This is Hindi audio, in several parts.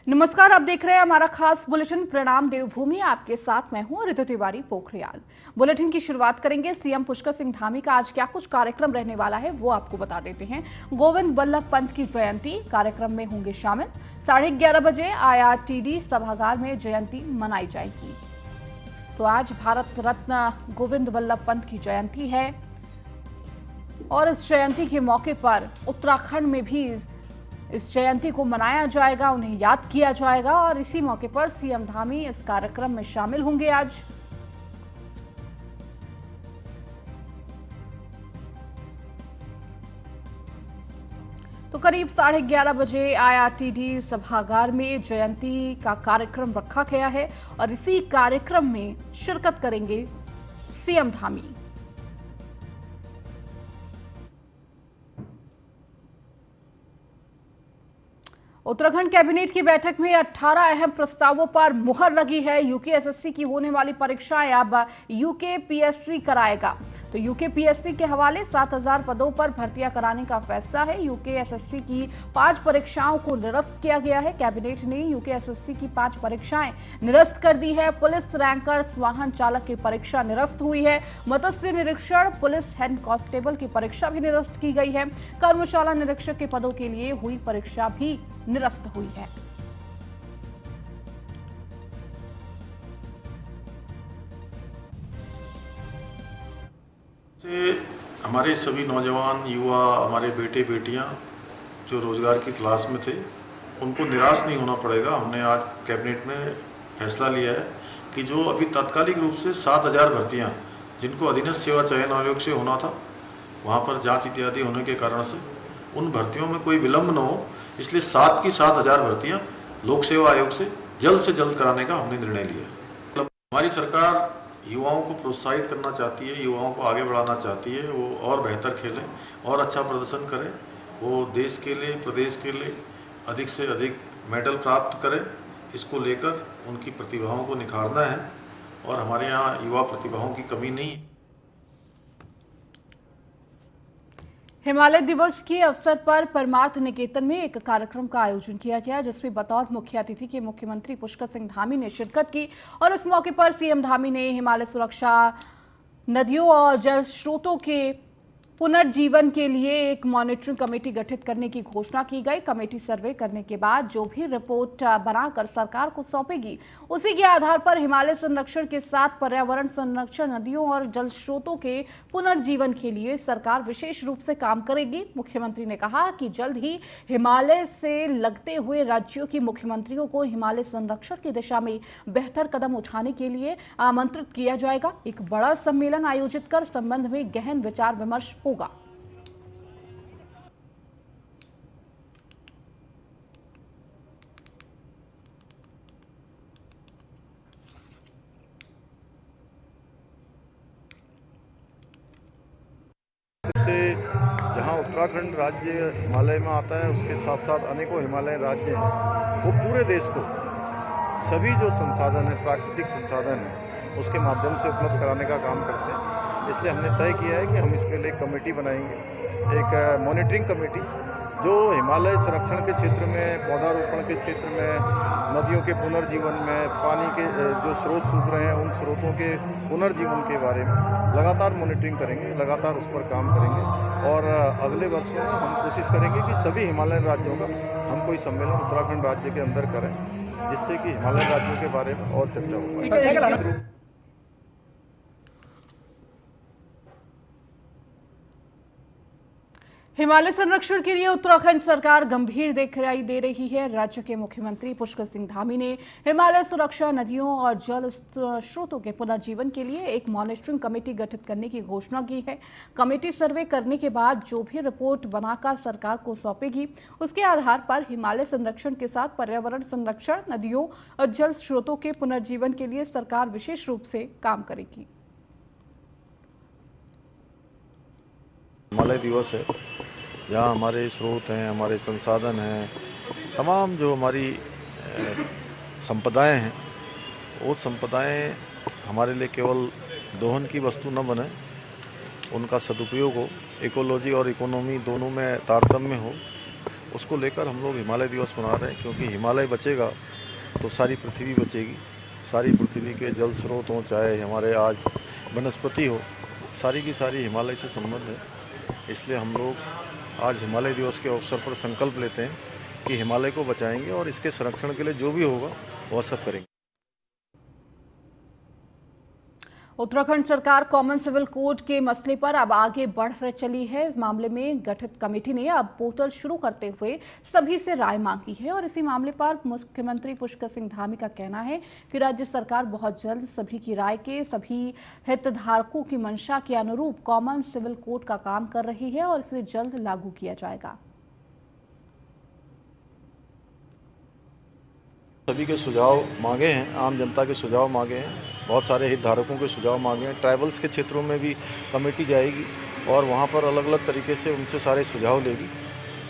नमस्कार, आप देख रहे हैं हमारा खास बुलेटिन प्रणाम देवभूमि। आपके साथ मैं हूं ऋतु तिवारी पोखरियाल। बुलेटिन की शुरुआत करेंगे सीएम पुष्कर सिंह धामी का आज क्या कुछ कार्यक्रम रहने वाला है वो आपको बता देते हैं। गोविंद बल्लभ पंत की जयंती कार्यक्रम में होंगे शामिल। 11:30 बजे IRTD सभागार में जयंती मनाई जाएगी। तो आज भारत रत्न गोविंद बल्लभ पंत की जयंती है और इस जयंती के मौके पर उत्तराखंड में भी इस जयंती को मनाया जाएगा, उन्हें याद किया जाएगा और इसी मौके पर सीएम धामी इस कार्यक्रम में शामिल होंगे आज। तो करीब 11:30 बजे IRTD सभागार में जयंती का कार्यक्रम रखा गया है और इसी कार्यक्रम में शिरकत करेंगे सीएम धामी। उत्तराखंड कैबिनेट की बैठक में 18 अहम प्रस्तावों पर मुहर लगी है। UKSSC की होने वाली परीक्षाएं अब UKPSC कराएगा। तो UKPSC के हवाले 7000 पदों पर भर्तियां कराने का फैसला है। UKSSC की 5 परीक्षाओं को निरस्त किया गया है। कैबिनेट ने UKSSC की 5 परीक्षाएं निरस्त कर दी है। पुलिस रैंकर्स वाहन चालक की परीक्षा निरस्त हुई है। मत्स्य निरीक्षण, पुलिस हेड कांस्टेबल की परीक्षा भी निरस्त की गई है। कर्मशाला निरीक्षक के पदों के लिए हुई परीक्षा भी निरस्त हुई है। से हमारे सभी नौजवान युवा, हमारे बेटे बेटियां जो रोजगार की तलाश में थे, उनको निराश नहीं होना पड़ेगा। हमने आज कैबिनेट में फैसला लिया है कि जो अभी तात्कालिक रूप से 7000 भर्तियां जिनको अधीनस्थ सेवा चयन आयोग से होना था, वहां पर जांच इत्यादि होने के कारण से उन भर्तियों में कोई विलंब न हो, इसलिए 7 की 7000 भर्तियां लोक सेवा आयोग से जल्द कराने का हमने निर्णय लिया है। मतलब हमारी सरकार युवाओं को प्रोत्साहित करना चाहती है, युवाओं को आगे बढ़ाना चाहती है, वो और बेहतर खेलें और अच्छा प्रदर्शन करें, वो देश के लिए, प्रदेश के लिए अधिक से अधिक मेडल प्राप्त करें। इसको लेकर उनकी प्रतिभाओं को निखारना है और हमारे यहाँ युवा प्रतिभाओं की कमी नहीं है। हिमालय दिवस के अवसर पर परमार्थ निकेतन में एक कार्यक्रम का आयोजन किया गया, जिसमें बतौर मुख्य अतिथि के मुख्यमंत्री पुष्कर सिंह धामी ने शिरकत की और इस मौके पर सीएम धामी ने हिमालय सुरक्षा, नदियों और जल स्रोतों के पुनर्जीवन के लिए एक मॉनिटरिंग कमेटी गठित करने की घोषणा की गई। कमेटी सर्वे करने के बाद जो भी रिपोर्ट बनाकर सरकार को सौंपेगी, उसी के आधार पर हिमालय संरक्षण के साथ पर्यावरण संरक्षण, नदियों और जल स्रोतों के पुनर्जीवन के लिए सरकार विशेष रूप से काम करेगी। मुख्यमंत्री ने कहा कि जल्द ही हिमालय से लगते हुए राज्यों की मुख्यमंत्रियों को हिमालय संरक्षण की दिशा में बेहतर कदम उठाने के लिए आमंत्रित किया जाएगा। एक बड़ा सम्मेलन आयोजित कर संबंध में गहन विचार विमर्श होगा। जहां उत्तराखंड राज्य हिमालय में आता है, उसके साथ साथ अनेकों हिमालयन राज्य हैं, वो पूरे देश को सभी जो संसाधन है, प्राकृतिक संसाधन है, उसके माध्यम से उपलब्ध कराने का काम करते हैं। इसलिए हमने तय किया है कि हम इसके लिए एक कमेटी बनाएंगे, एक मॉनिटरिंग कमेटी, जो हिमालय संरक्षण के क्षेत्र में, पौधारोपण के क्षेत्र में, नदियों के पुनर्जीवन में, पानी के जो स्रोत सूख रहे हैं उन स्रोतों के पुनर्जीवन के बारे में लगातार मॉनिटरिंग करेंगे, लगातार उस पर काम करेंगे और अगले वर्षों में हम कोशिश करेंगे कि सभी हिमालयन राज्यों का हम कोई सम्मेलन उत्तराखंड राज्य के अंदर करें, जिससे कि हिमालयन राज्यों के बारे में और चर्चा हो। हिमालय संरक्षण के लिए उत्तराखंड सरकार गंभीर दिखाई दे रही है। राज्य के मुख्यमंत्री पुष्कर सिंह धामी ने हिमालय सुरक्षा, नदियों और जल स्रोतों के पुनर्जीवन के लिए एक मॉनिटरिंग कमेटी गठित करने की घोषणा की है। कमेटी सर्वे करने के बाद जो भी रिपोर्ट बनाकर सरकार को सौंपेगी, उसके आधार पर हिमालय संरक्षण के साथ पर्यावरण संरक्षण, नदियों और जल स्रोतों के पुनर्जीवन के लिए सरकार विशेष रूप से काम करेगी। हिमालय दिवस है, जहाँ हमारे स्रोत हैं, हमारे संसाधन हैं, तमाम जो हमारी संपदाएं हैं, वो संपदाएं हमारे लिए केवल दोहन की वस्तु न बने, उनका सदुपयोग हो, इकोलॉजी और इकोनॉमी दोनों में तारतम्य हो, उसको लेकर हम लोग हिमालय दिवस मना रहे हैं, क्योंकि हिमालय बचेगा तो सारी पृथ्वी बचेगी। सारी पृथ्वी के जल स्रोत हों, चाहे हमारे आज वनस्पति हो, सारी की सारी हिमालय से संबंध है। इसलिए हम लोग आज हिमालय दिवस के अवसर पर संकल्प लेते हैं कि हिमालय को बचाएंगे और इसके संरक्षण के लिए जो भी होगा वह सब करेंगे। उत्तराखंड सरकार कॉमन सिविल कोड के मसले पर अब आगे बढ़ चली है। इस मामले में गठित कमेटी ने अब पोर्टल शुरू करते हुए सभी से राय मांगी है और इसी मामले पर मुख्यमंत्री पुष्कर सिंह धामी का कहना है कि राज्य सरकार बहुत जल्द सभी की राय के, सभी हितधारकों की मंशा के अनुरूप कॉमन सिविल कोड का काम कर रही है और इसे जल्द लागू किया जाएगा। सभी के सुझाव मांगे हैं, आम जनता के सुझाव मांगे हैं, बहुत सारे हितधारकों के सुझाव मांगे हैं। ट्राइबल्स के क्षेत्रों में भी कमेटी जाएगी और वहाँ पर अलग अलग तरीके से उनसे सारे सुझाव लेगी।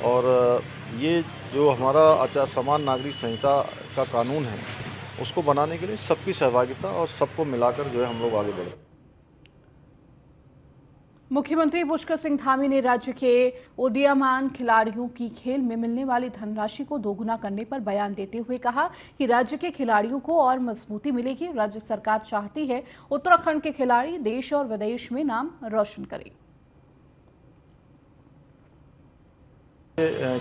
और ये जो हमारा समान नागरिक संहिता का कानून है, उसको बनाने के लिए सबकी सहभागिता और सबको मिलाकर जो है हम लोग आगे बढ़े। मुख्यमंत्री पुष्कर सिंह धामी ने राज्य के उदीयमान खिलाड़ियों की खेल में मिलने वाली धनराशि को दोगुना करने पर बयान देते हुए कहा कि राज्य के खिलाड़ियों को और मजबूती मिलेगी। राज्य सरकार चाहती है उत्तराखंड के खिलाड़ी देश और विदेश में नाम रोशन करें।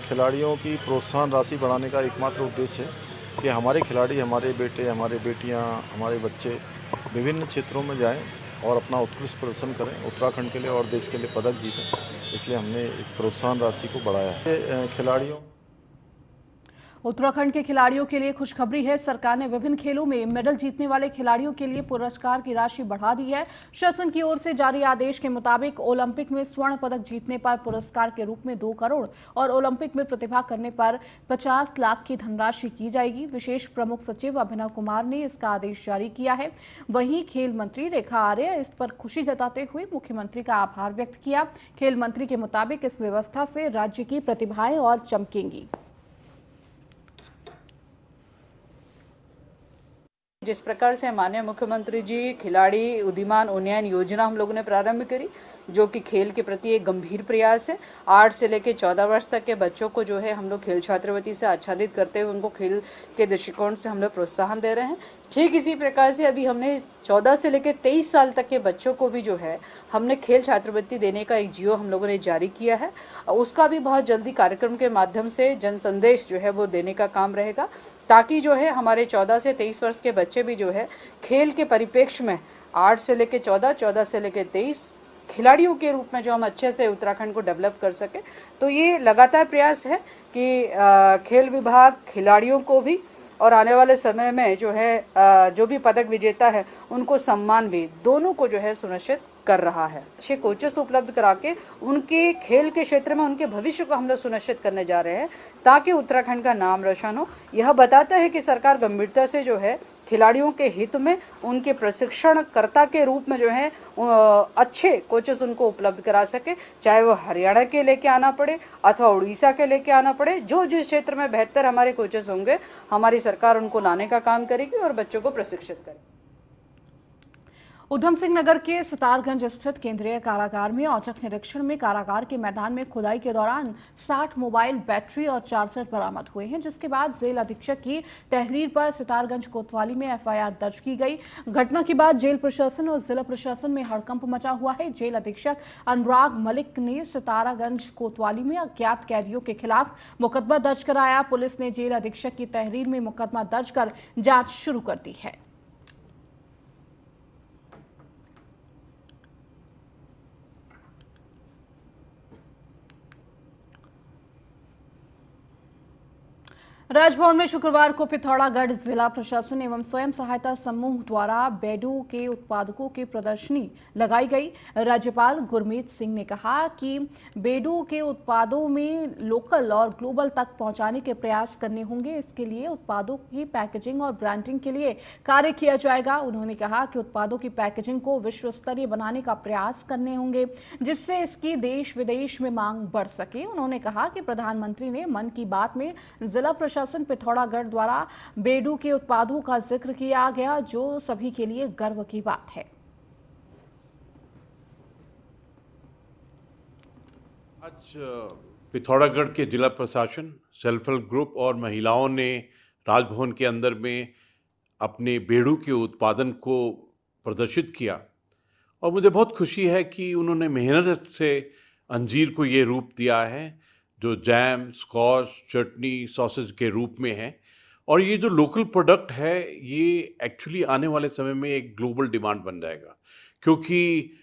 खिलाड़ियों की प्रोत्साहन राशि बढ़ाने का एकमात्र उद्देश्य है कि हमारे खिलाड़ी, हमारे बेटे, हमारे बेटियां, हमारे बच्चे विभिन्न क्षेत्रों में जाएं और अपना उत्कृष्ट प्रदर्शन करें, उत्तराखंड के लिए और देश के लिए पदक जीतें। इसलिए हमने इस प्रोत्साहन राशि को बढ़ाया है। खिलाड़ियों उत्तराखंड के खिलाड़ियों के लिए खुशखबरी है। सरकार ने विभिन्न खेलों में मेडल जीतने वाले खिलाड़ियों के लिए पुरस्कार की राशि बढ़ा दी है। शासन की ओर से जारी आदेश के मुताबिक ओलंपिक में स्वर्ण पदक जीतने पर पुरस्कार के रूप में 2 करोड़ और ओलंपिक में प्रतिभा करने पर 50 लाख की धनराशि की जाएगी। विशेष प्रमुख सचिव अभिनव कुमार ने इसका आदेश जारी किया है। वहीं खेल मंत्री रेखा आर्य इस पर खुशी जताते हुए मुख्यमंत्री का आभार व्यक्त किया। खेल मंत्री के मुताबिक इस व्यवस्था से राज्य की प्रतिभाएं और चमकेंगी। जिस प्रकार से माननीय मुख्यमंत्री जी खिलाड़ी उदीयमान उन्नयन योजना हम लोगों ने प्रारंभ करी, जो कि खेल के प्रति एक गंभीर प्रयास है। 8 से लेकर 14 वर्ष तक के बच्चों को जो है हम लोग खेल छात्रवृत्ति से आच्छादित करते हुए उनको खेल के दृष्टिकोण से हम लोग प्रोत्साहन दे रहे हैं। ठीक इसी प्रकार से अभी हमने 14 से लेकर 23 साल तक के बच्चों को भी जो है हमने खेल छात्रवृत्ति देने का एक जियो हम लोगों ने जारी किया है। उसका भी बहुत जल्दी कार्यक्रम के माध्यम से जन संदेश जो है वो देने का काम रहेगा, ताकि जो है हमारे 14 से 23 वर्ष के बच्चे भी जो है खेल के परिप्रेक्ष्य में 8 से लेकर 14, 14 से लेकर 23 खिलाड़ियों के रूप में जो हम अच्छे से उत्तराखंड को डेवलप कर सके। तो ये लगातार प्रयास है कि खेल विभाग खिलाड़ियों को भी और आने वाले समय में जो है जो भी पदक विजेता है उनको सम्मान भी दोनों को जो है सुनिश्चित कर रहा है। अच्छे कोचेस उपलब्ध करा के उनके खेल के क्षेत्र में उनके भविष्य को हम लोग सुनिश्चित करने जा रहे हैं, ताकि उत्तराखंड का नाम रोशन हो। यह बताता है कि सरकार गंभीरता से जो है खिलाड़ियों के हित में उनके प्रशिक्षणकर्ता के रूप में जो है अच्छे कोचेस उनको उपलब्ध करा सके, चाहे वो हरियाणा के लेके आना पड़े अथवा उड़ीसा के लेके आना पड़े। जो जिस क्षेत्र में बेहतर हमारे कोचेस होंगे, हमारी सरकार उनको लाने का काम करेगी और बच्चों को प्रशिक्षित करेगी। उधम सिंह नगर के सितारगंज स्थित केंद्रीय कारागार में औचक निरीक्षण में कारागार के मैदान में खुदाई के दौरान 60 मोबाइल, बैटरी और चार्जर बरामद हुए हैं, जिसके बाद जेल अधीक्षक की तहरीर पर सितारगंज कोतवाली में FIR दर्ज की गई। घटना के बाद जेल प्रशासन और जिला प्रशासन में हड़कंप मचा हुआ है। जेल अधीक्षक अनुराग मलिक ने सितारगंज कोतवाली में अज्ञात कैदियों के खिलाफ मुकदमा दर्ज कराया। पुलिस ने जेल अधीक्षक की तहरीर में मुकदमा दर्ज कर जांच शुरू कर दी है। राजभवन में शुक्रवार को पिथौरागढ़ जिला प्रशासन एवं स्वयं सहायता समूह द्वारा बेडू के उत्पादकों की प्रदर्शनी लगाई गई। राज्यपाल गुरमीत सिंह ने कहा कि बेडू के उत्पादों में लोकल और ग्लोबल तक पहुंचाने के प्रयास करने होंगे। इसके लिए उत्पादों की पैकेजिंग और ब्रांडिंग के लिए कार्य किया जाएगा। उन्होंने कहा कि उत्पादों की पैकेजिंग को विश्व स्तरीय बनाने का प्रयास करने होंगे, जिससे इसकी देश विदेश में मांग बढ़ सके। उन्होंने कहा कि प्रधानमंत्री ने मन की बात में जिला प्रशासन पिथौरागढ़ द्वारा बेडू के उत्पादों का जिक्र किया गया, जो सभी के लिए गर्व की बात है। आज पिथौरागढ़ के जिला प्रशासन, सेल्फ हेल्प ग्रुप और महिलाओं ने राजभवन के अंदर में अपने बेड़ू के उत्पादन को प्रदर्शित किया और मुझे बहुत खुशी है कि उन्होंने मेहनत से अंजीर को ये रूप दिया है जो जैम, स्कॉश, चटनी, सॉसेज के रूप में है। और ये जो लोकल प्रोडक्ट है ये एक्चुअली आने वाले समय में एक ग्लोबल डिमांड बन जाएगा, क्योंकि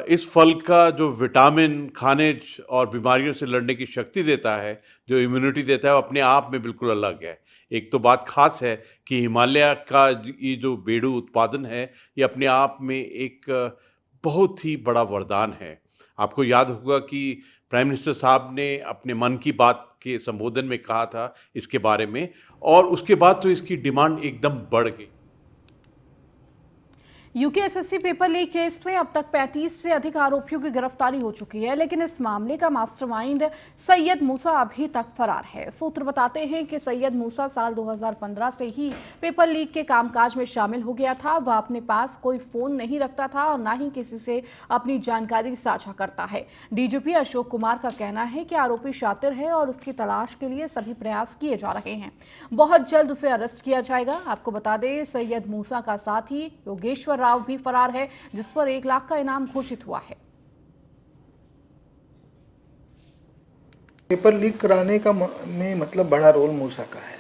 इस फल का जो विटामिन, खनिज और बीमारियों से लड़ने की शक्ति देता है, जो इम्यूनिटी देता है, वो अपने आप में बिल्कुल अलग है। एक तो बात खास है कि हिमालय का ये जो बेड़ू उत्पादन है ये अपने आप में एक बहुत ही बड़ा वरदान है। आपको याद होगा कि प्राइम मिनिस्टर साहब ने अपने मन की बात के संबोधन में कहा था इसके बारे में, और उसके बाद तो इसकी डिमांड एकदम बढ़ गई। यूकेएसएससी पेपर लीक केस में अब तक 35 से अधिक आरोपियों की गिरफ्तारी हो चुकी है, लेकिन इस मामले का मास्टरमाइंड सैयद मूसा अभी तक फरार है। सूत्र बताते हैं कि सैयद मूसा साल 2015 से ही पेपर लीक के कामकाज में शामिल हो गया था। वह अपने पास कोई फोन नहीं रखता था और न ही किसी से अपनी जानकारी साझा करता है। डीजीपी अशोक कुमार का कहना है कि आरोपी शातिर है और उसकी तलाश के लिए सभी प्रयास किए जा रहे हैं। बहुत जल्द उसे अरेस्ट किया जाएगा। आपको बता दें, सैयद मूसा का साथी योगेश्वर राव भी फरार है, जिस पर 1 लाख का इनाम घोषित हुआ है। पेपर लीक कराने का में मतलब बड़ा रोल मूसा का है।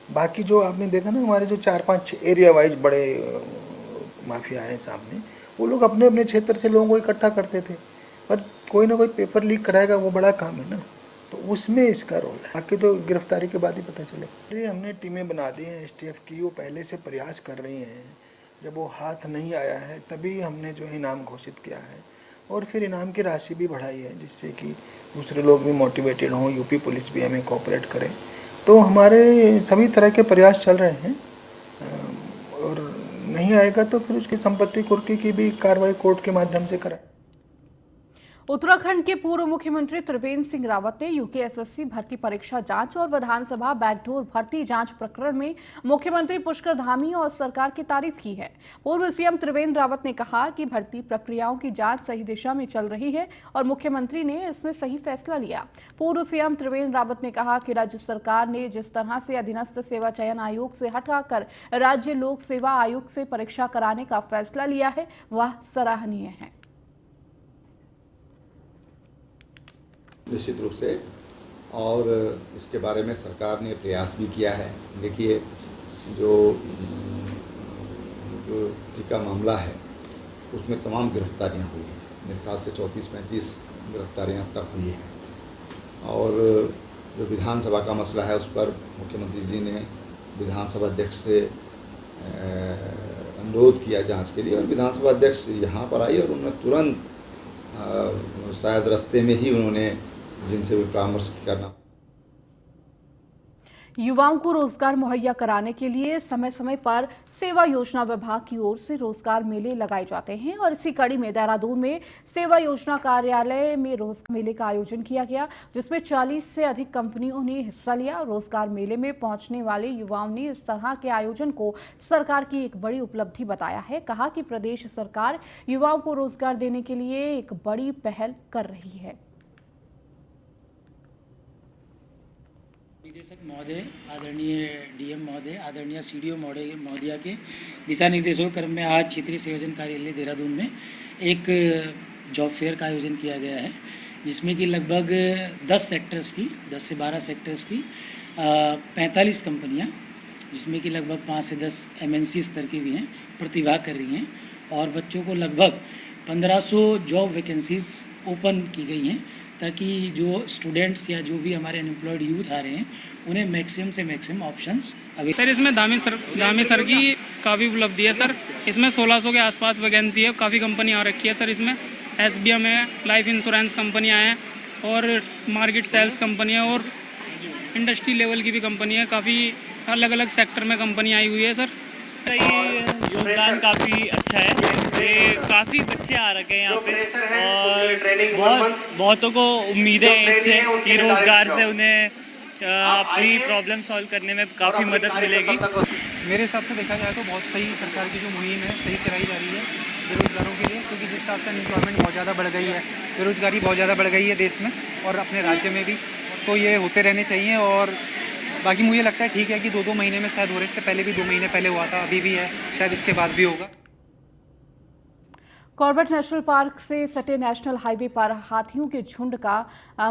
बाकी जो आपने देखा ना, हमारे जो 4-5 एरिया वाइज बड़े माफिया हैं सामने, वो लोग अपने अपने क्षेत्र से लोगों को इकट्ठा करते थे, पर कोई ना कोई पेपर लीक कराएगा, वो बड़ा काम है ना, तो उसमें इसका रोल है। बाकी तो गिरफ्तारी के बाद ही पता चले। हमने टीमें बना दी हैं एसटीएफ की, वो पहले से प्रयास कर रही हैं। जब वो हाथ नहीं आया है तभी हमने जो है इनाम घोषित किया है और फिर इनाम की राशि भी बढ़ाई है, जिससे कि दूसरे लोग भी मोटिवेटेड हों, यूपी पुलिस भी हमें कोऑपरेट करे। तो हमारे सभी तरह के प्रयास चल रहे हैं और नहीं आएगा तो फिर उसकी संपत्ति कुर्की की भी कार्रवाई कोर्ट के माध्यम से कराए। उत्तराखंड के पूर्व मुख्यमंत्री त्रिवेंद्र सिंह रावत ने यूकेएसएससी भर्ती परीक्षा जांच और विधानसभा बैकडोर भर्ती जांच प्रकरण में मुख्यमंत्री पुष्कर धामी और सरकार की तारीफ की है। पूर्व सीएम त्रिवेंद्र रावत ने कहा कि भर्ती प्रक्रियाओं की जांच सही दिशा में चल रही है और मुख्यमंत्री ने इसमें सही फैसला लिया। पूर्व सीएम त्रिवेंद्र रावत ने कहा कि राज्य सरकार ने जिस तरह से अधीनस्थ सेवा चयन आयोग से हटाकर राज्य लोक सेवा आयोग से परीक्षा कराने का फैसला लिया है, वह सराहनीय है। निश्चित रूप से, और इसके बारे में सरकार ने प्रयास भी किया है। देखिए, जो का मामला है उसमें तमाम गिरफ्तारियां हुई हैं। मेरे ख्याल से 34-35 गिरफ्तारियां अब तक हुई हैं। और जो विधानसभा का मसला है उस पर मुख्यमंत्री जी ने विधानसभा अध्यक्ष से अनुरोध किया जांच के लिए, और विधानसभा अध्यक्ष यहाँ पर आई और उन्होंने तुरंत शायद रास्ते में ही उन्होंने जिनसे भी परामर्श करना। युवाओं को रोजगार मुहैया कराने के लिए समय समय पर सेवा योजना विभाग की ओर से रोजगार मेले लगाए जाते हैं और इसी कड़ी में देहरादून में सेवा योजना कार्यालय में रोजगार मेले का आयोजन किया गया, जिसमें 40 से अधिक कंपनियों ने हिस्सा लिया। रोजगार मेले में पहुंचने वाले युवाओं ने इस तरह के आयोजन को सरकार की एक बड़ी उपलब्धि बताया है। कहा कि प्रदेश सरकार युवाओं को रोजगार देने के लिए एक बड़ी पहल कर रही है। निदेशक महोदय, आदरणीय डीएम महोदय, आदरणीय सीडीओ महोदया के दिशा निर्देशों क्रम में आज क्षेत्रीय सेवाचयन कार्यालय देहरादून में एक जॉब फेयर का आयोजन किया गया है, जिसमें कि लगभग 10 से 12 सेक्टर्स की 45 कंपनियां, जिसमें कि लगभग 5 से 10 MNC स्तर की भी हैं, प्रतिभाग कर रही हैं और बच्चों को लगभग 1500 जॉब वैकेंसीज ओपन की गई हैं, ताकि जो स्टूडेंट्स या जो भी हमारे अनएम्प्लॉयड यूथ आ रहे हैं उन्हें मैक्सिमम से मैक्सिमम ऑप्शंस अभी। सर, इसमें दामी सर की काफ़ी उपलब्धि है सर। इसमें 1600 के आसपास वैकेंसी है, काफ़ी कंपनी आ रखी है सर। इसमें SBM है, लाइफ इंश्योरेंस कंपनियाँ हैं और मार्केट सेल्स कंपनी है और इंडस्ट्री लेवल की भी कंपनी है। काफ़ी अलग अलग सेक्टर में कंपनी आई हुई है सर। ये योगदान काफ़ी अच्छा है। ये काफ़ी बच्चे आ रखे हैं यहाँ पे और बहुतों को उम्मीदें हैं इससे कि रोज़गार से उन्हें अपनी प्रॉब्लम सॉल्व करने में काफ़ी मदद मिलेगी। मेरे हिसाब से देखा जाए तो बहुत सही सरकार की जो मुहिम है सही चलाई जा रही है बेरोजगारों के लिए, क्योंकि जिस हिसाब से अनएम्प्लॉयमेंट बहुत ज़्यादा बढ़ गई है, बेरोजगारी बहुत ज़्यादा बढ़ गई है देश में और अपने राज्य में भी, तो ये होते रहने चाहिए। और बाकी मुझे लगता है ठीक है कि 2-2 महीने में शायद हो रहे, इससे पहले भी 2 महीने पहले हुआ था, अभी भी है, शायद इसके बाद भी होगा। कॉर्बेट नेशनल पार्क से सटे नेशनल हाईवे पर हाथियों के झुंड का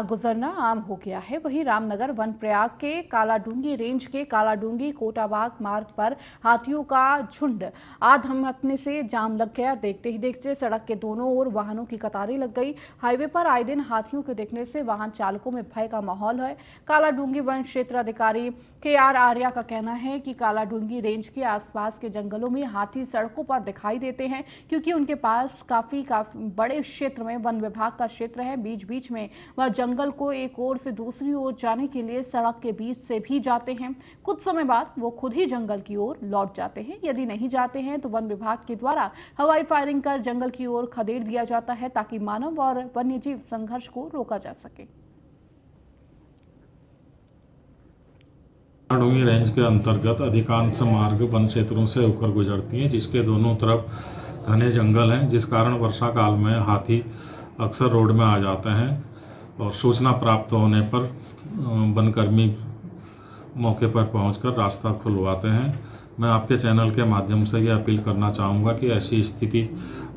गुजरना आम हो गया है। वहीं रामनगर वन प्रयाग के कालाडूंगी रेंज के कालाडूंगी कोटाबाग मार्ग पर हाथियों का झुंड आधमकने से जाम लग गया। देखते ही देखते सड़क के दोनों ओर वाहनों की कतारें लग गई। हाईवे पर आए दिन हाथियों के दिखने से वाहन चालकों में भय का माहौल है। कालाडूंगी वन क्षेत्र अधिकारी KR आर्या का कहना है कि कालाडूंगी रेंज के आसपास के जंगलों में हाथी सड़कों पर दिखाई देते हैं, क्योंकि उनके पास काफी बड़े क्षेत्र में वन विभाग का क्षेत्र है। बीच बीच में वह जंगल को एक ओर से दूसरी ओर जाने के लिए सड़क के बीच से भी जाते हैं। कुछ समय बाद वो खुद ही जंगल की ओर लौट जाते हैं। यदि नहीं जाते हैं तो वन विभाग के द्वारा हवाई फायरिंग कर जंगल की ओर खदेड़ दिया जाता है, ताकि मानव और वन्यजीव संघर्ष को रोका जा सके। कालाडूंगी रेंज के अंतर्गत अधिकांश मार्ग वन क्षेत्रों से होकर गुजरती हैं, जिसके दोनों तरफ घने जंगल हैं, जिस कारण वर्षा काल में हाथी अक्सर रोड में आ जाते हैं और सूचना प्राप्त होने पर वनकर्मी मौके पर पहुंचकर रास्ता खुलवाते हैं। मैं आपके चैनल के माध्यम से ये अपील करना चाहूँगा कि ऐसी स्थिति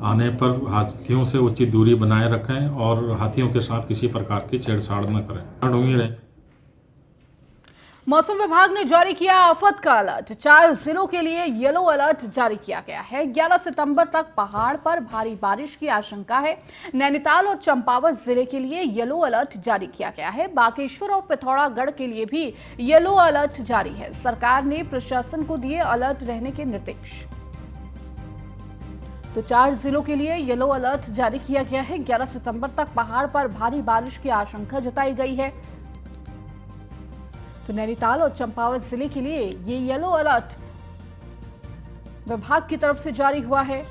आने पर हाथियों से उचित दूरी बनाए रखें और हाथियों के साथ किसी प्रकार की छेड़छाड़ न करें। कालाडूंगी रेंज मौसम विभाग ने जारी किया आफत का अलर्ट। 4 जिलों के लिए येलो अलर्ट जारी किया गया है। 11 सितंबर तक पहाड़ पर भारी बारिश की आशंका है। नैनीताल और चंपावत जिले के लिए येलो अलर्ट जारी किया गया है। बागेश्वर और पिथौरागढ़ के लिए भी येलो अलर्ट जारी है। सरकार ने प्रशासन को दिए अलर्ट रहने के निर्देश। तो 4 जिलों के लिए येलो अलर्ट जारी किया गया है। 11 सितंबर तक पहाड़ पर भारी बारिश की आशंका जताई गई है। तो नैनीताल और चंपावत जिले के लिए ये येलो अलर्ट विभाग की तरफ से जारी हुआ है।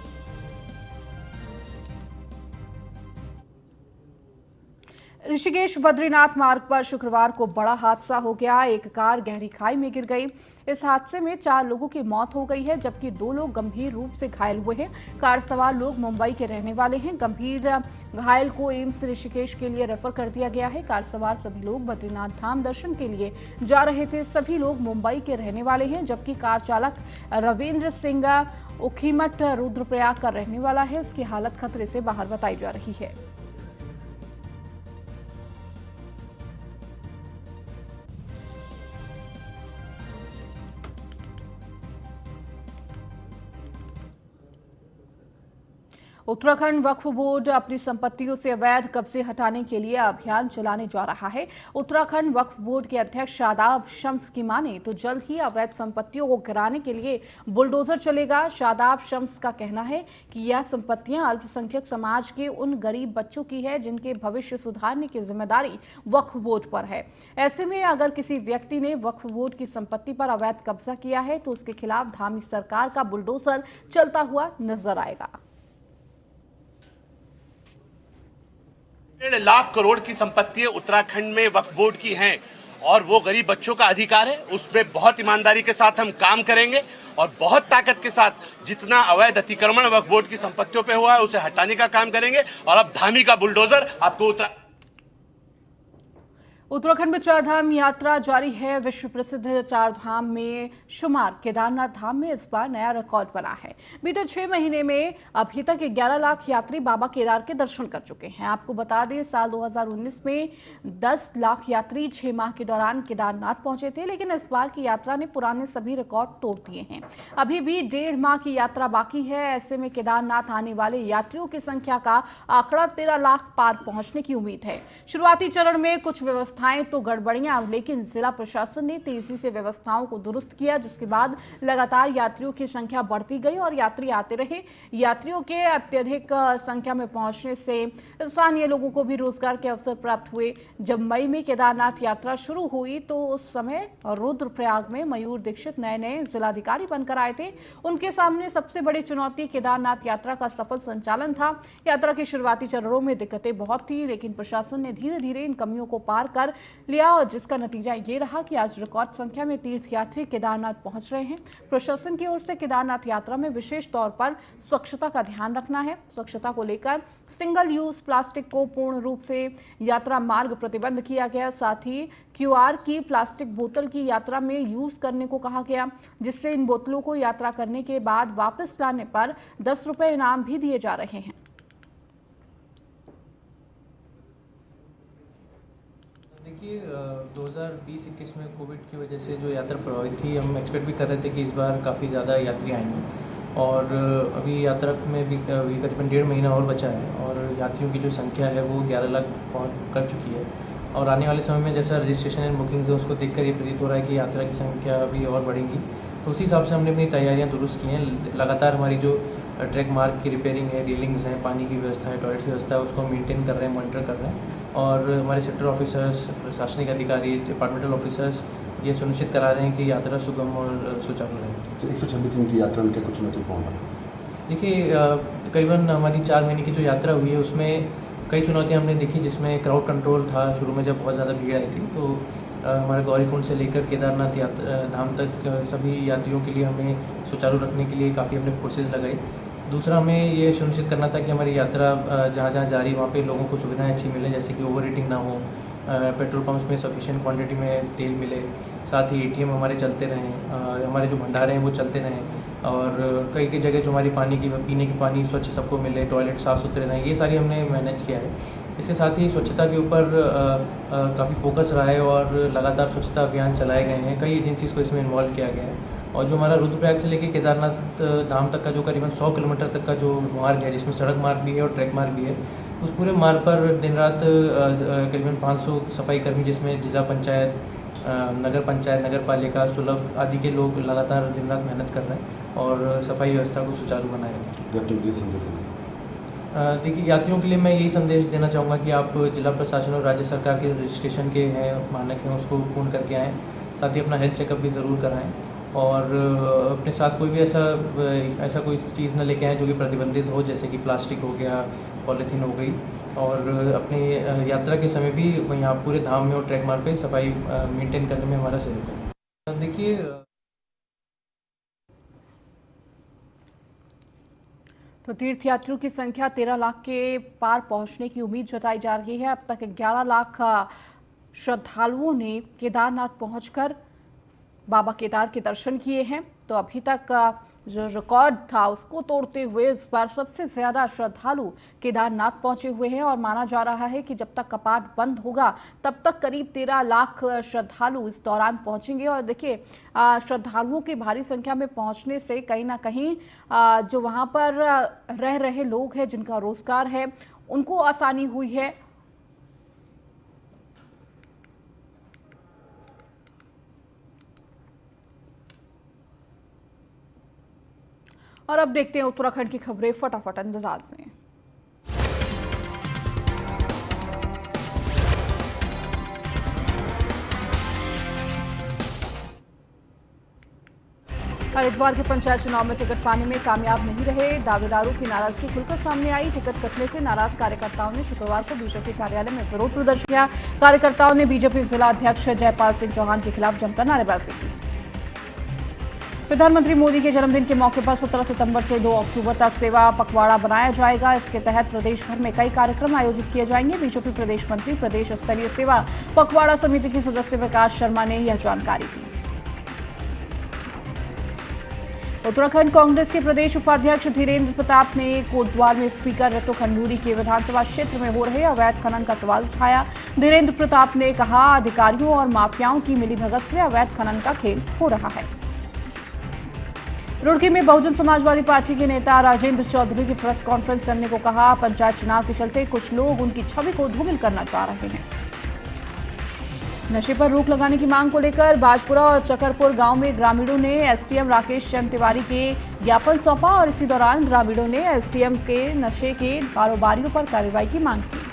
ऋषिकेश बद्रीनाथ मार्ग पर शुक्रवार को बड़ा हादसा हो गया। एक कार गहरी खाई में गिर गई। इस हादसे में 4 लोगों की मौत हो गई है, जबकि 2 लोग गंभीर रूप से घायल हुए हैं। कार सवार लोग मुंबई के रहने वाले हैं। गंभीर घायल को एम्स ऋषिकेश के लिए रेफर कर दिया गया है। कार सवार सभी लोग बद्रीनाथ धाम दर्शन के लिए जा रहे थे। सभी लोग मुंबई के रहने वाले हैं, जबकि कार चालक रविंद्र सिंह उखीमठ रुद्रप्रयाग का रहने वाला है। उसकी हालत खतरे से बाहर बताई जा रही है। उत्तराखंड वक्फ बोर्ड अपनी संपत्तियों से अवैध कब्जे हटाने के लिए अभियान चलाने जा रहा है। उत्तराखंड वक्फ बोर्ड के अध्यक्ष शादाब शम्स की माने तो जल्द ही अवैध संपत्तियों को गिराने के लिए बुलडोजर चलेगा। शादाब शम्स का कहना है कि यह संपत्तियां अल्पसंख्यक समाज के उन गरीब बच्चों की है जिनके भविष्य सुधारने की जिम्मेदारी वक्फ बोर्ड पर है। ऐसे में अगर किसी व्यक्ति ने वक्फ बोर्ड की संपत्ति पर अवैध कब्जा किया है तो उसके खिलाफ धामी सरकार का बुलडोजर चलता हुआ नजर आएगा। 1.5 लाख करोड़ की संपत्ति उत्तराखंड में वक्फ बोर्ड की हैं और वो गरीब बच्चों का अधिकार है। उसमें बहुत ईमानदारी के साथ हम काम करेंगे और बहुत ताकत के साथ जितना अवैध अतिक्रमण वक्फ बोर्ड की संपत्तियों पे हुआ है उसे हटाने का काम करेंगे। और अब धामी का बुलडोजर आपको उत्तराखंड में 4 धाम यात्रा जारी है। विश्व प्रसिद्ध 4 धाम में शुमार केदारनाथ धाम में इस बार नया रिकॉर्ड बना है। बीते 6 महीने में अभी तक 11 लाख यात्री बाबा केदार के दर्शन कर चुके हैं। आपको बता दें साल 2019 में 10 लाख यात्री 6 माह के दौरान केदारनाथ पहुंचे थे, लेकिन इस बार की यात्रा ने पुराने सभी रिकॉर्ड तोड़ दिए हैं। अभी भी 1.5 माह की यात्रा बाकी है। ऐसे में केदारनाथ आने वाले यात्रियों की संख्या का आंकड़ा 13 लाख पार पहुंचने की उम्मीद है। शुरुआती चरण में कुछ व्यवस्थाएं तो गड़बड़ियां, लेकिन जिला प्रशासन ने तेजी से व्यवस्थाओं को दुरुस्त किया, जिसके बाद लगातार यात्रियों की संख्या बढ़ती गई और यात्री आते रहे। यात्रियों के अत्यधिक संख्या में पहुंचने से स्थानीय लोगों को भी रोजगार के अवसर प्राप्त हुए। जब मई में केदारनाथ यात्रा शुरू हुई तो उस समय रुद्रप्रयाग में मयूर दीक्षित नए जिलाधिकारी बनकर आए थे। उनके सामने सबसे बड़ी चुनौती केदारनाथ यात्रा का सफल संचालन था। यात्रा के शुरुआती चरणों में दिक्कतें बहुत थी, लेकिन प्रशासन ने धीरे धीरे इन कमियों को पार कर कर लिया और जिसका नतीजा ये रहा कि आज रिकॉर्ड संख्या में तीर्थयात्री केदारनाथ पहुंच रहे हैं। प्रशासन की ओर से केदारनाथ यात्रा में विशेष तौर पर स्वच्छता का ध्यान रखना है। स्वच्छता को लेकर सिंगल यूज प्लास्टिक को पूर्ण रूप से यात्रा मार्ग प्रतिबंध किया गया। साथ ही QR की प्लास्टिक बोतल की यात्रा में यूज करने को कहा गया, जिससे इन बोतलों को यात्रा करने के बाद वापस लाने पर 10 रुपए इनाम भी दिए जा रहे हैं। देखिए 2020-21 में कोविड की वजह से जो यात्रा प्रभावित थी, हम एक्सपेक्ट भी कर रहे थे कि इस बार काफ़ी ज़्यादा यात्री आएंगे और अभी यात्रा में भी करीबन 1.5 महीना और बचा है और यात्रियों की जो संख्या है वो 11 लाख पहुँच कर चुकी है और आने वाले समय में जैसा रजिस्ट्रेशन एंड बुकिंग्स है उसको देखकर ये प्रतीत हो रहा है कि यात्रा की संख्या अभी और बढ़ेगी। तो उसी हिसाब से हमने अपनी तैयारियां दुरुस्त की हैं। लगातार हमारी जो ट्रैक मार्ग की रिपेयरिंग है, रेलिंग्स हैं, पानी की व्यवस्था है, टॉयलेट की व्यवस्था है, उसको मेंटेन कर रहे हैं, मॉनिटर कर रहे हैं और हमारे सेक्टर ऑफिसर्स, प्रशासनिक अधिकारी, डिपार्टमेंटल ऑफिसर्स ये सुनिश्चित करा रहे हैं कि यात्रा सुगम और सुचारू रहे। 126 दिन की यात्रा उनके कुछ चुनौती कौन है? देखिए तकरीबन हमारी 4 महीने की जो यात्रा हुई है उसमें कई चुनौतियां हमने देखी, जिसमें क्राउड कंट्रोल था। शुरू में जब बहुत ज़्यादा भीड़ आई थी तो हमारे गौरीकुंड से लेकर केदारनाथ धाम तक सभी यात्रियों के लिए हमें सुचारू रखने के लिए काफ़ी हमने फोर्सेज लगाई। दूसरा हमें ये सुनिश्चित करना था कि हमारी यात्रा जहाँ जहाँ जा रही है वहाँ पे लोगों को सुविधाएं अच्छी मिलें, जैसे कि ओवर हीटिंग ना हो, पेट्रोल पंप्स में सफिशिएंट क्वांटिटी में तेल मिले, साथ ही ATM हमारे चलते रहें, हमारे जो भंडारे हैं वो चलते रहें और कई जगह जो हमारी पानी की पीने की पानी स्वच्छ सबको मिले, टॉयलेट साफ़ सुथरे रहें, ये सारी हमने मैनेज किया है। इसके साथ ही स्वच्छता के ऊपर काफ़ी फोकस रहा है और लगातार स्वच्छता अभियान चलाए गए हैं। कई एजेंसीज़ को इसमें इन्वॉल्व किया गया है और जो हमारा रुद्रप्रयाग से लेकर केदारनाथ धाम तक का जो करीबन 100 किलोमीटर तक का जो मार्ग है, जिसमें सड़क मार्ग भी है और ट्रैक मार्ग भी है, उस पूरे मार्ग पर दिन रात करीबन 500 सफाई कर्मी, जिसमें जिला पंचायत, नगर पंचायत, नगर पालिका, सुलभ आदि के लोग लगातार दिन रात मेहनत कर रहे हैं और सफाई व्यवस्था को सुचारू बनाए रखें। देखिए यात्रियों के लिए मैं यही संदेश देना चाहूँगा कि आप जिला प्रशासन और राज्य सरकार के रजिस्ट्रेशन के हैं मानक हैं उसको पूर्ण करके आएँ। साथ ही अपना हेल्थ चेकअप भी ज़रूर कराएँ और अपने साथ कोई भी ऐसा कोई चीज़ न लेके आएँ जो कि प्रतिबंधित हो, जैसे कि प्लास्टिक हो गया, पॉलीथीन हो गई। और अपनी यात्रा के समय भी यहाँ पूरे धाम में और ट्रैक मार्ग पे सफाई मेंटेन करने में हमारा सहयोग है। देखिए तो तीर्थयात्रियों की संख्या 13 लाख के पार पहुंचने की उम्मीद जताई जा रही है। अब तक 11 लाख श्रद्धालुओं ने केदारनाथ पहुंचकर बाबा केदार के दर्शन किए हैं। तो अभी तक जो रिकॉर्ड था उसको तोड़ते हुए इस बार सबसे ज़्यादा श्रद्धालु केदारनाथ पहुंचे हुए हैं और माना जा रहा है कि जब तक कपाट बंद होगा तब तक करीब 13 लाख श्रद्धालु इस दौरान पहुंचेंगे। और देखिए श्रद्धालुओं की भारी संख्या में पहुंचने से कहीं ना कहीं जो वहां पर रह रहे लोग हैं, जिनका रोजगार है, उनको आसानी हुई है। और अब देखते हैं उत्तराखंड की खबरें फटाफट अंदाज में। हरिद्वार के पंचायत चुनाव में टिकट पाने में कामयाब नहीं रहे। दावेदारों की नाराजगी खुलकर सामने आई। टिकट कटने से नाराज कार्यकर्ताओं ने शुक्रवार को बीजेपी कार्यालय में विरोध प्रदर्शन किया। कार्यकर्ताओं ने बीजेपी जिला अध्यक्ष जयपाल सिंह चौहान के खिलाफ जमकर नारेबाजी की। प्रधानमंत्री मोदी के जन्मदिन के मौके पर 17 सितंबर से 2 अक्टूबर तक सेवा पखवाड़ा बनाया जाएगा। इसके तहत प्रदेश भर में कई कार्यक्रम आयोजित किए जाएंगे। बीजेपी प्रदेश मंत्री, प्रदेश स्तरीय सेवा पखवाड़ा समिति के सदस्य विकास शर्मा ने यह जानकारी दी। उत्तराखंड कांग्रेस के प्रदेश उपाध्यक्ष धीरेन्द्र प्रताप ने कोटद्वार में स्पीकर रितु खंडूरी के विधानसभा क्षेत्र में हो रहे अवैध खनन का सवाल उठाया। धीरेन्द्र प्रताप ने कहा, अधिकारियों और माफियाओं की मिलीभगत से अवैध खनन का खेल हो रहा है। रुड़की में बहुजन समाजवादी पार्टी के नेता राजेंद्र चौधरी की प्रेस कॉन्फ्रेंस करने को कहा। पंचायत चुनाव के चलते कुछ लोग उनकी छवि को धूमिल करना चाह रहे हैं। नशे पर रोक लगाने की मांग को लेकर बाजपुरा और चकरपुर गांव में ग्रामीणों ने एसडीएम राकेश चंद तिवारी के ज्ञापन सौंपा और इसी दौरान ग्रामीणों ने एसडीएम के नशे के कारोबारियों पर कार्रवाई की मांग की।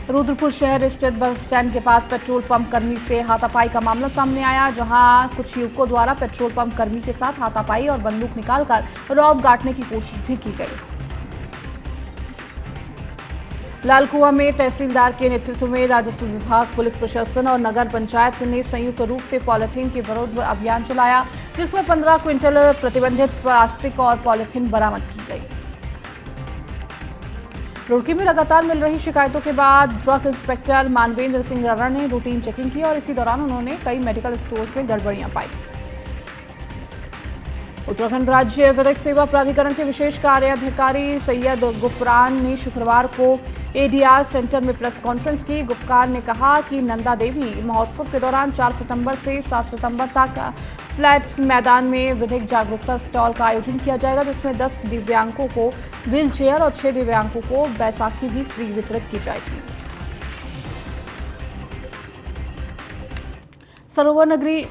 रुद्रपुर शहर स्थित बस स्टैंड के पास पेट्रोल पंप कर्मी से हाथापाई का मामला सामने आया, जहां कुछ युवकों द्वारा पेट्रोल पंप कर्मी के साथ हाथापाई और बंदूक निकालकर रौब गांठने की कोशिश भी की गई। लालकुआ में तहसीलदार के नेतृत्व में राजस्व विभाग, पुलिस प्रशासन और नगर पंचायत ने संयुक्त रूप से पॉलीथीन के विरोध अभियान चलाया, जिसमें 15 क्विंटल प्रतिबंधित प्लास्टिक और पॉलीथीन बरामद की गई। रुड़की में लगातार मिल रही शिकायतों के बाद ड्रग इंस्पेक्टर मानवेंद्र सिंह राणा ने रूटीन चेकिंग की और इसी दौरान उन्होंने कई मेडिकल स्टोर्स में गड़बड़ियां पाई। उत्तराखंड राज्य विधिक सेवा प्राधिकरण के विशेष कार्याधिकारी सैयद गुफरान ने शुक्रवार को एडीआर सेंटर में प्रेस कॉन्फ्रेंस की। गुफकार ने कहा कि नंदा देवी महोत्सव के दौरान 4 सितंबर से 7 सितंबर तक फ्लैट्स मैदान में विधिक जागरूकता स्टॉल का आयोजन किया जाएगा, जिसमें 10 दिव्यांगों को व्हील चेयर और 6 दिव्यांगों को बैसाखी भी फ्री वितरित की जाएगी। सरोवर नगरी